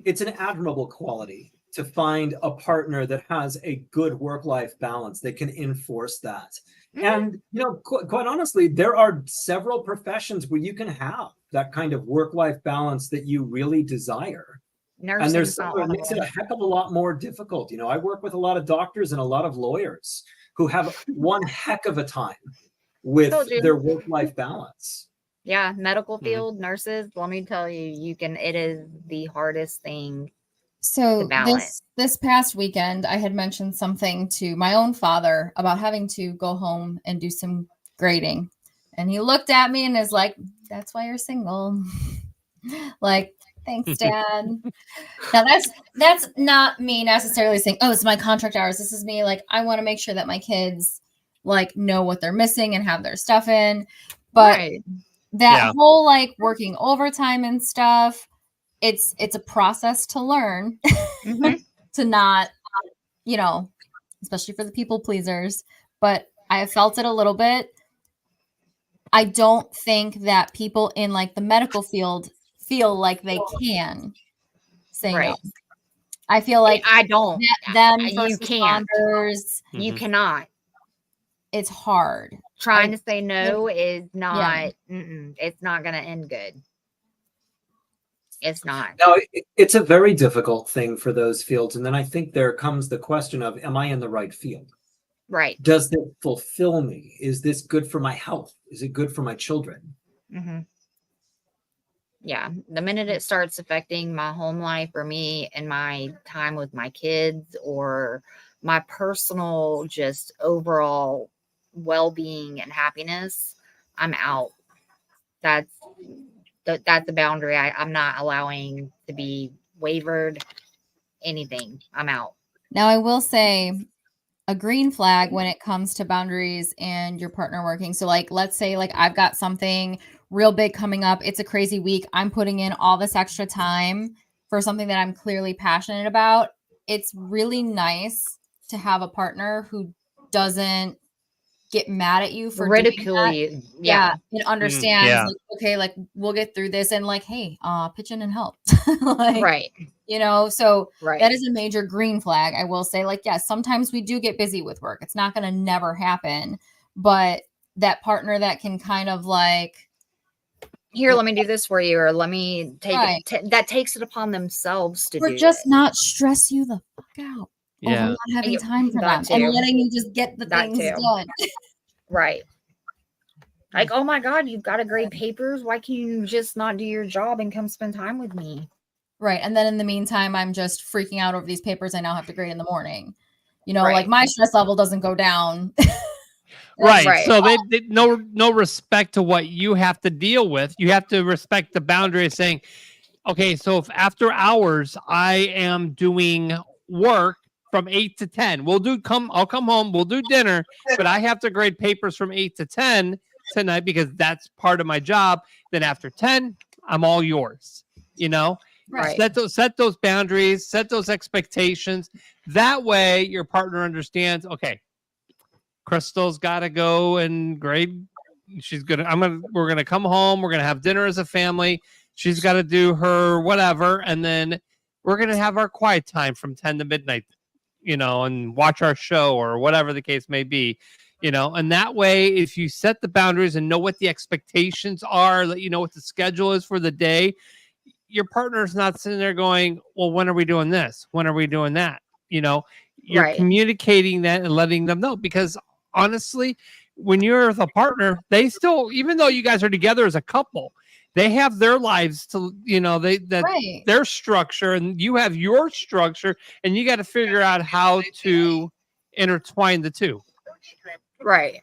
it's an admirable quality to find a partner that has a good work-life balance that can enforce that. And quite honestly, there are several professions where you can have that kind of work-life balance that you really desire. And there's it makes it a heck of a lot more difficult. I work with a lot of doctors and a lot of lawyers who have one heck of a time with their work-life balance. Yeah, medical field, nurses, let me tell you, it is the hardest thing to balance. This past weekend, I had mentioned something to my own father about having to go home and do some grading. And he looked at me and is like, "That's why you're single." Like, thanks, Dad. Now that's not me necessarily saying, "Oh, it's my contract hours." This is me like, I want to make sure that my kids know what they're missing and have their stuff in. But that whole working overtime and stuff, it's a process to learn to not, especially for the people pleasers. But I have felt it a little bit. I don't think that people in the medical field feel like they can say no. I feel like I don't. You can't. You cannot. It's hard. Trying to say no is not. It's not going to end good. It's not. No, it's a very difficult thing for those fields. And then I think there comes the question of, am I in the right field? Right. Does this fulfill me? Is this good for my health? Is it good for my children? Yeah. The minute it starts affecting my home life or me and my time with my kids or my personal, just overall well-being and happiness, I'm out. That's the boundary. I'm not allowing to be wavered. Anything. I'm out. Now, I will say a green flag when it comes to boundaries and your partner working. So let's say I've got something real big coming up. It's a crazy week. I'm putting in all this extra time for something that I'm clearly passionate about. It's really nice to have a partner who doesn't get mad at you for ridicule you. Yeah. And understands we'll get through this and hey, pitch in and help. Right. So that is a major green flag. I will say yes, sometimes we do get busy with work. It's not going to never happen, but that partner that can kind of here, let me do this for you, or let me take it, that takes it upon themselves to do just not stress you the fuck out. Yeah. Not having time for them and letting you just get the things done. Right. Oh my God, you've got to grade papers. Why can you just not do your job and come spend time with me? Right. And then in the meantime, I'm just freaking out over these papers I now have to grade in the morning. My stress level doesn't go down Right. Right. So they no respect to what you have to deal with. You have to respect the boundary of saying, okay, so if after hours I am doing work from 8 to 10, I'll come home, we'll do dinner, but I have to grade papers from 8 to 10 tonight because that's part of my job. Then after 10, I'm all yours. Right. Set those boundaries, set those expectations. That way your partner understands, okay, Crystal's got to go and grade. We're gonna come home. We're gonna have dinner as a family. She's got to do her whatever, and then we're gonna have our quiet time from 10 to midnight, and watch our show or whatever the case may be, And that way, if you set the boundaries and know what the expectations are, let you know what the schedule is for the day, your partner's not sitting there going, "Well, when are we doing this? When are we doing that?" You're Right. communicating that and letting them know because honestly, when you're with a partner, they still, even though you guys are together as a couple, they have their lives to, Right. their structure and you have your structure and you got to figure out how to intertwine the two. Right.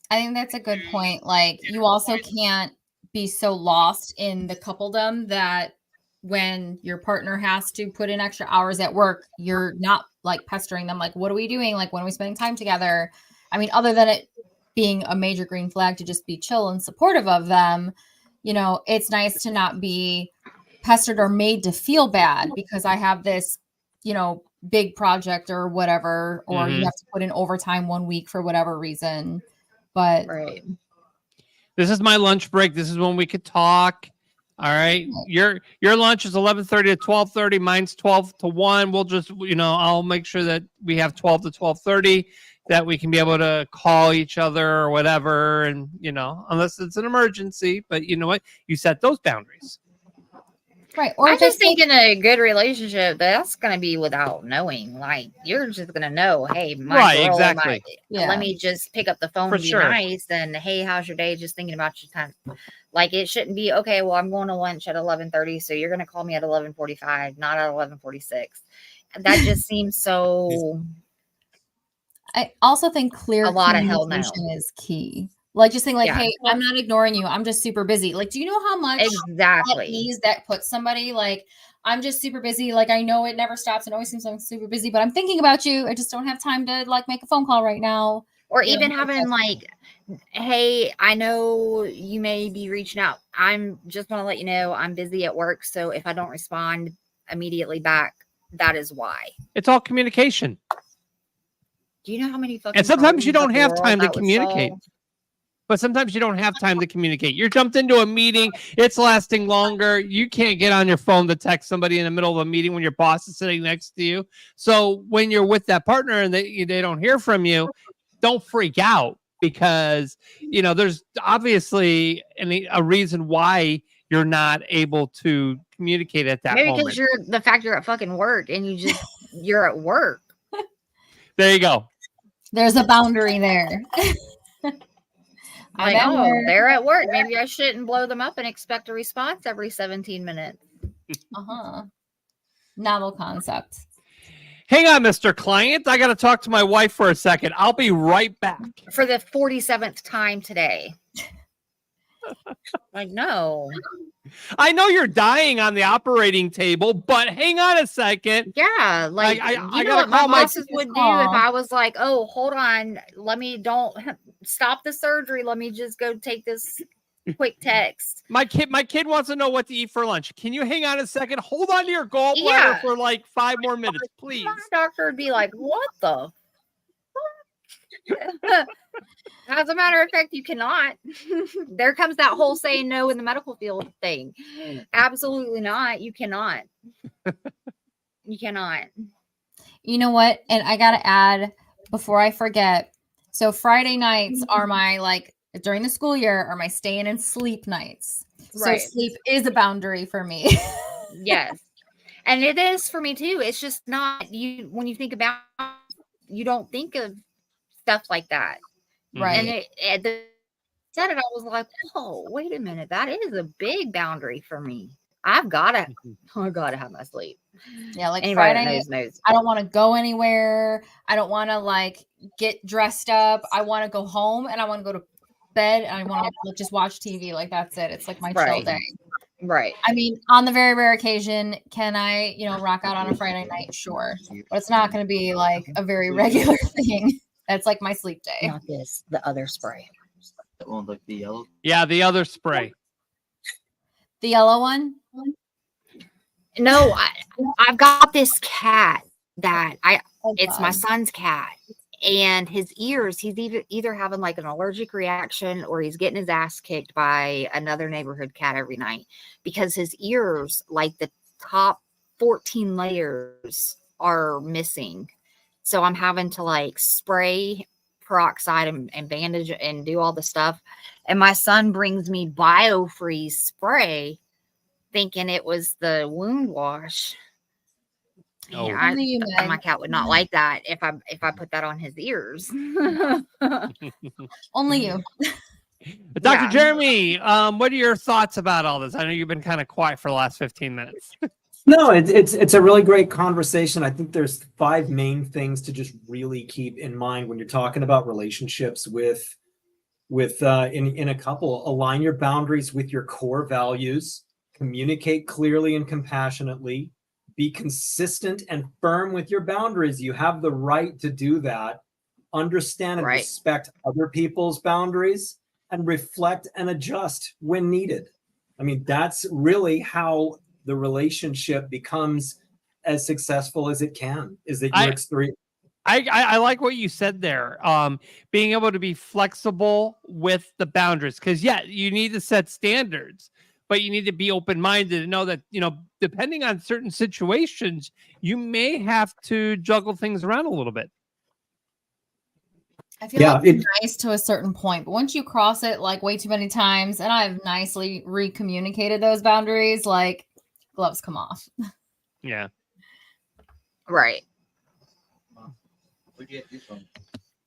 I think that's a good point. Like, you also can't be so lost in the coupledom that when your partner has to put in extra hours at work, you're not like pestering them. Like, what are we doing? Like, when are we spending time together? I mean, other than it being a major green flag to just be chill and supportive of them, it's nice to not be pestered or made to feel bad because I have this, big project or whatever, or you have to put in overtime 1 week for whatever reason. But Right. This is my lunch break. This is when we could talk. All right. Your lunch is 11:30 to 12:30. Mine's 12 to 1. We'll just, I'll make sure that we have 12 to 12:30 that we can be able to call each other or whatever. And, unless it's an emergency, but you know what? You set those boundaries. right. Or I if just it's think in a good relationship, that's going to be without knowing. Like, you're just going to know, hey, Right, girl, exactly. let me just pick up the phone For and be sure. nice. And, hey, how's your day? Just thinking about your time. Like, it shouldn't be, okay, well, I'm going to lunch at 11:30, so you're going to call me at 11:45, not at 11:46. That just seems so... I also think clear A lot of hell no. communication is key. Like, just saying, like, Yeah. hey, I'm not ignoring you. I'm just super busy. Like, do you know how much at Exactly. ease that puts somebody? Like, I'm just super busy. Like, I know it never stops. It always seems like I'm super busy, but I'm thinking about you. I just don't have time to like make a phone call right now. Or even having like, hey, I know you may be reaching out. I'm just want to let you know I'm busy at work. So if I don't respond immediately back, that is why. It's all communication. Do you know how many fucking And sometimes you problems don't of the have world time to that would communicate. solve? But sometimes you don't have time to communicate. You're jumped into a meeting. It's lasting longer. You can't get on your phone to text somebody in the middle of a meeting when your boss is sitting next to you. So when you're with that partner and they don't hear from you, don't freak out because, there's obviously a reason why you're not able to communicate at that Maybe moment. because you're at fucking work and you're at work. There you go. There's a boundary there. Like, they're at work. Maybe I shouldn't blow them up and expect a response every 17 minutes. Novel concept. Hang on, Mr. Client. I got to talk to my wife for a second. I'll be right back. For the 47th time today. Like, no. I know you're dying on the operating table, but hang on a second. Yeah, like I you know what my bosses would do if I was like, oh, hold on, don't stop the surgery. Let me just go take this quick text. My kid wants to know what to eat for lunch. Can you hang on a second? Hold on to your gallbladder for like 5 more minutes, please. My doctor would be like, what the fuck? As a matter of fact, you cannot. There comes that whole saying no in the medical field thing. Absolutely not. You cannot. You cannot. You know what? And I got to add before I forget. So Friday nights are my, like, during the school year, are my staying and sleep nights. Right. So sleep is a boundary for me. Yes. And it is for me too. It's just not when you think about it, you don't think of stuff like that. Right. And said it, I was like, oh, wait a minute. That is a big boundary for me. I gotta have my sleep. Yeah, like Anybody Friday, that knows. I don't want to go anywhere. I don't want to like get dressed up. I want to go home and I want to go to bed and I want to just watch TV. Like that's it. It's like my chill Right. day. Right. I mean, on the very rare occasion, can I, rock out on a Friday night? Sure. But it's not going to be like a very regular thing. That's like my sleep day. Not this, the other spray. That one, like the yellow. Yeah, the other spray. The yellow one? No, I've got this cat that it's my God. son's cat. And his ears, he's either having like an allergic reaction or he's getting his ass kicked by another neighborhood cat every night because his ears, like the top 14 layers, are missing. So I'm having to like spray peroxide and bandage and do all the stuff. And my son brings me BioFreeze spray thinking it was the wound wash. Oh. Yeah, Only you, Meg. my cat would not like that if I put that on his ears. Only you. Dr. Yeah. Jeremy, what are your thoughts about all this? I know you've been kind of quiet for the last 15 minutes. No, it's a really great conversation. I think there's 5 main things to just really keep in mind when you're talking about relationships with in a couple. Align your boundaries with your core values, communicate clearly and compassionately, be consistent and firm with your boundaries. You have the right to do that. Understand and respect other people's boundaries and reflect and adjust when needed. I mean, that's really how the relationship becomes as successful as it can. Is that your experience? I like what you said there. Being able to be flexible with the boundaries, because you need to set standards, but you need to be open-minded and know that, depending on certain situations, you may have to juggle things around a little bit. I feel like it's nice to a certain point, but once you cross it like way too many times, and I've nicely recommunicated those boundaries, like gloves come off. Yeah. Right.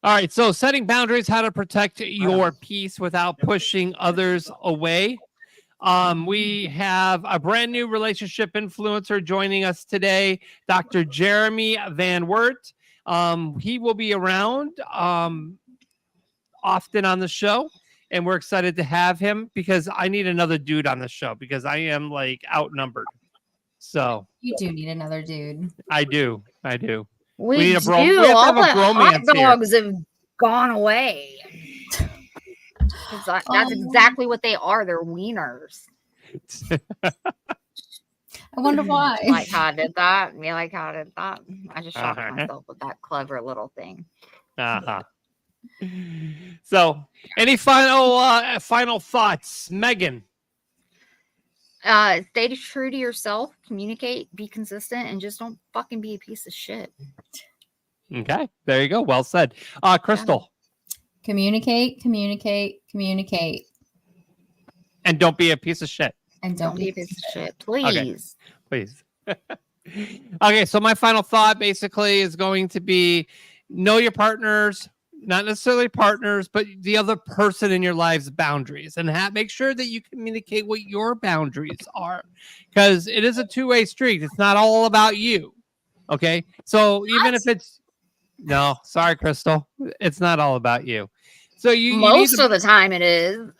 All right. So setting boundaries, how to protect your peace without pushing others away. We have a brand new relationship influencer joining us today, Dr. Jeremy Van Wert. He will be around often on the show, and we're excited to have him because I need another dude on the show because I am like outnumbered. So you do need another dude. I do. We need a do. we have to All have a the hot bromance here. dogs have gone away. That's exactly what they are. They're wieners. I wonder why. Like how I did that. Me like how I did that. I just shocked myself with that clever little thing. So, any final thoughts, Megan? Stay true to yourself, communicate, be consistent, and just don't fucking be a piece of shit. Okay, there you go. Well said. Crystal. Communicate. And don't be a piece of shit. And don't be a piece of shit, please. Okay, please. Okay, so my final thought basically is going to be know your partners, not necessarily partners, but the other person in your life's boundaries, and make sure that you communicate what your boundaries are, because it is a two-way street. It's not all about you. Okay, so even if it's sorry, Crystal, it's not all about you. So most of the time it is.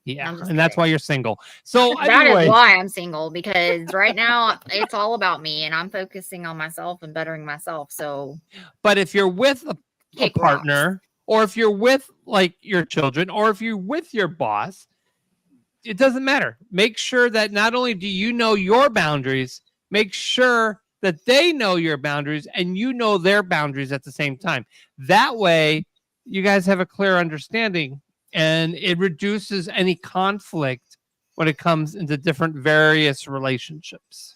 Yeah, and that's why you're single. So that is why I'm single, because right now it's all about me and I'm focusing on myself and bettering myself. So, but if you're with a partner, or if you're with like your children, or if you're with your boss, it doesn't matter. Make sure that not only do you know your boundaries, make sure that they know your boundaries and you know their boundaries at the same time. That way, you guys have a clear understanding. And it reduces any conflict when it comes into different various relationships.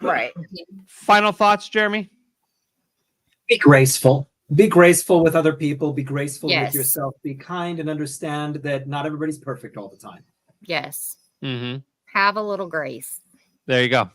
Right. Final thoughts, Jeremy? Be graceful. Be graceful with other people. Be graceful Yes. with yourself. Be kind and understand that not everybody's perfect all the time. Yes. Mm-hmm. Have a little grace. There you go.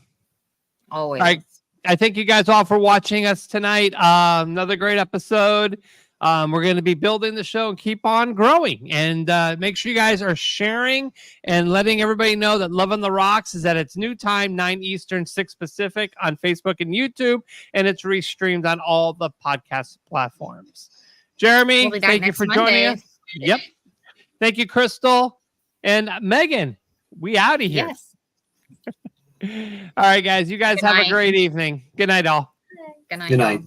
Always. I thank you guys all for watching us tonight. Another great episode. We're going to be building the show and keep on growing. And make sure you guys are sharing and letting everybody know that Love on the Rocks is at its new time, 9 Eastern, 6 Pacific on Facebook and YouTube. And it's restreamed on all the podcast platforms. Jeremy, We'll thank you for joining us. Yep. Thank you, Crystal. And Megan, we out of here. Yes. All right, guys. You guys have a great evening. Good night, all. Good night. Good night.